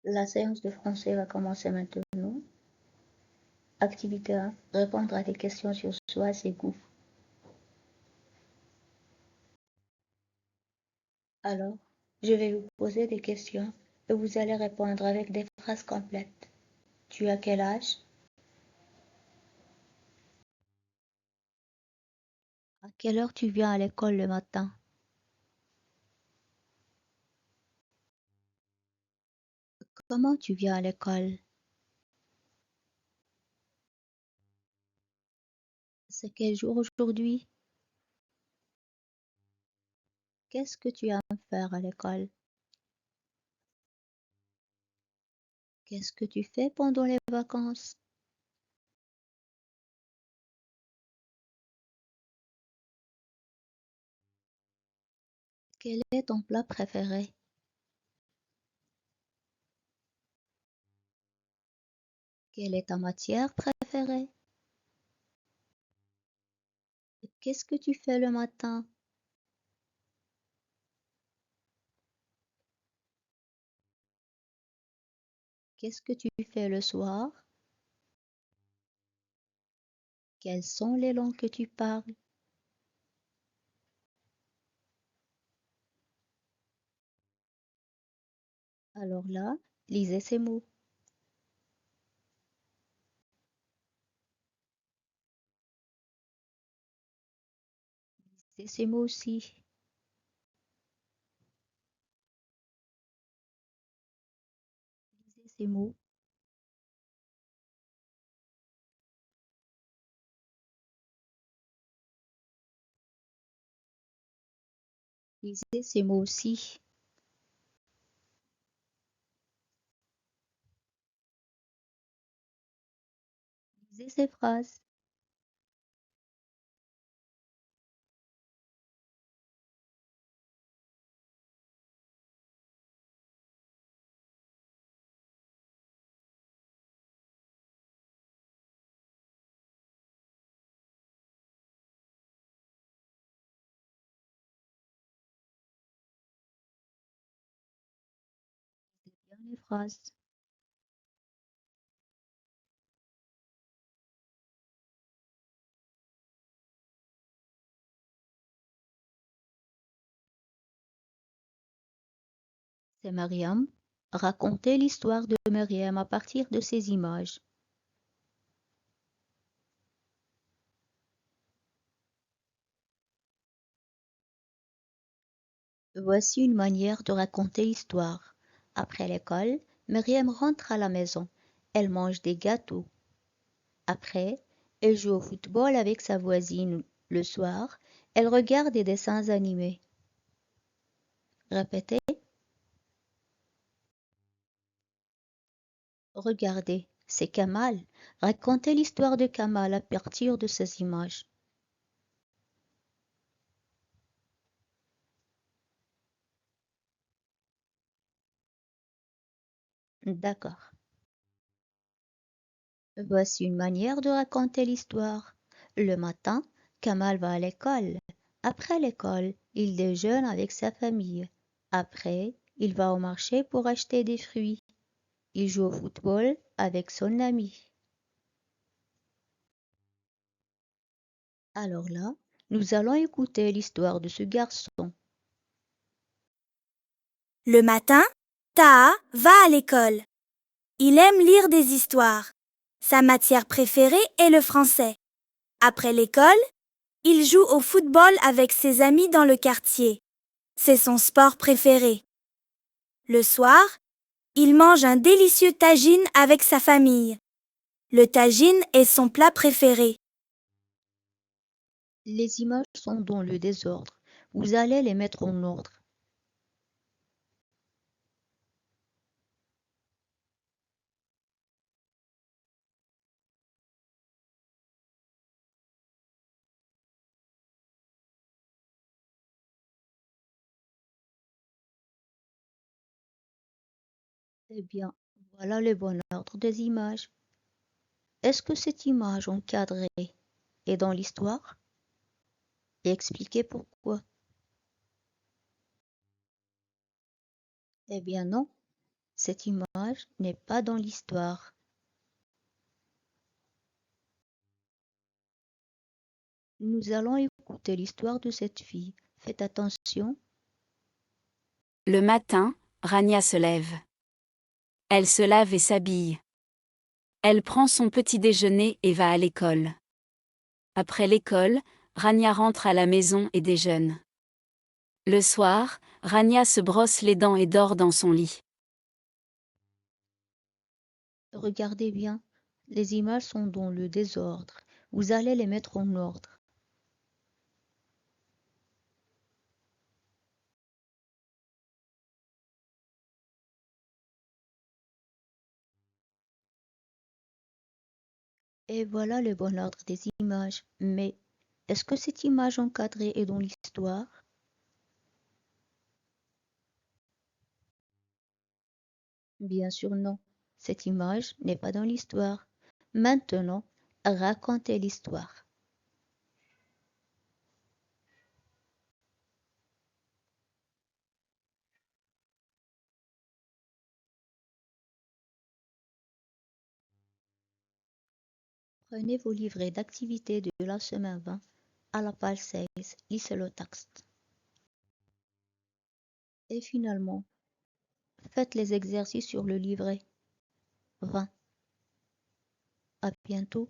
La séance de français va commencer maintenant. Activité 1. Répondre à des questions sur soi, ses goûts. Alors, je vais vous poser des questions et vous allez répondre avec des phrases complètes. Tu as quel âge? À quelle heure tu viens à l'école le matin? Comment tu viens à l'école? C'est quel jour aujourd'hui? Qu'est-ce que tu aimes faire à l'école? Qu'est-ce que tu fais pendant les vacances? Quel est ton plat préféré? Quelle est ta matière préférée? Qu'est-ce que tu fais le matin? Qu'est-ce que tu fais le soir? Quelles sont les langues que tu parles? Alors là, lisez ces mots. Lisez ces mots aussi. Lisez ces mots. Lisez ces mots aussi. Lisez ces phrases. Lisez bien les phrases. C'est Mariam. Racontez l'histoire de Mariam à partir de ces images. Voici une manière de raconter l'histoire. Après l'école, Mariam rentre à la maison. Elle mange des gâteaux. Après, elle joue au football avec sa voisine. Le soir, elle regarde des dessins animés. Répétez. Regardez, c'est Kamal. Racontez l'histoire de Kamal à partir de ces images. D'accord. Voici une manière de raconter l'histoire. Le matin, Kamal va à l'école. Après l'école, il déjeune avec sa famille. Après, il va au marché pour acheter des fruits. Il joue au football avec son ami. Alors là, nous allons écouter l'histoire de ce garçon. Le matin, Taha va à l'école. Il aime lire des histoires. Sa matière préférée est le français. Après l'école, il joue au football avec ses amis dans le quartier. C'est son sport préféré. Le soir, il mange un délicieux tagine avec sa famille. Le tagine est son plat préféré. Les images sont dans le désordre. Vous allez les mettre en ordre. Eh bien, voilà le bon ordre des images. Est-ce que cette image encadrée est dans l'histoire? Et expliquez pourquoi. Eh bien non. Cette image n'est pas dans l'histoire. Nous allons écouter l'histoire de cette fille. Faites attention. Le matin, Rania se lève. Elle se lave et s'habille. Elle prend son petit déjeuner et va à l'école. Après l'école, Rania rentre à la maison et déjeune. Le soir, Rania se brosse les dents et dort dans son lit. Regardez bien, les images sont dans le désordre. Vous allez les mettre en ordre. Et voilà le bon ordre des images. Mais est-ce que cette image encadrée est dans l'histoire? Bien sûr non. Cette image n'est pas dans l'histoire. Maintenant, racontez l'histoire. Prenez vos livrets d'activités de la semaine 20 à la page 16, lisez le texte. Et finalement, faites les exercices sur le livret 20. À bientôt.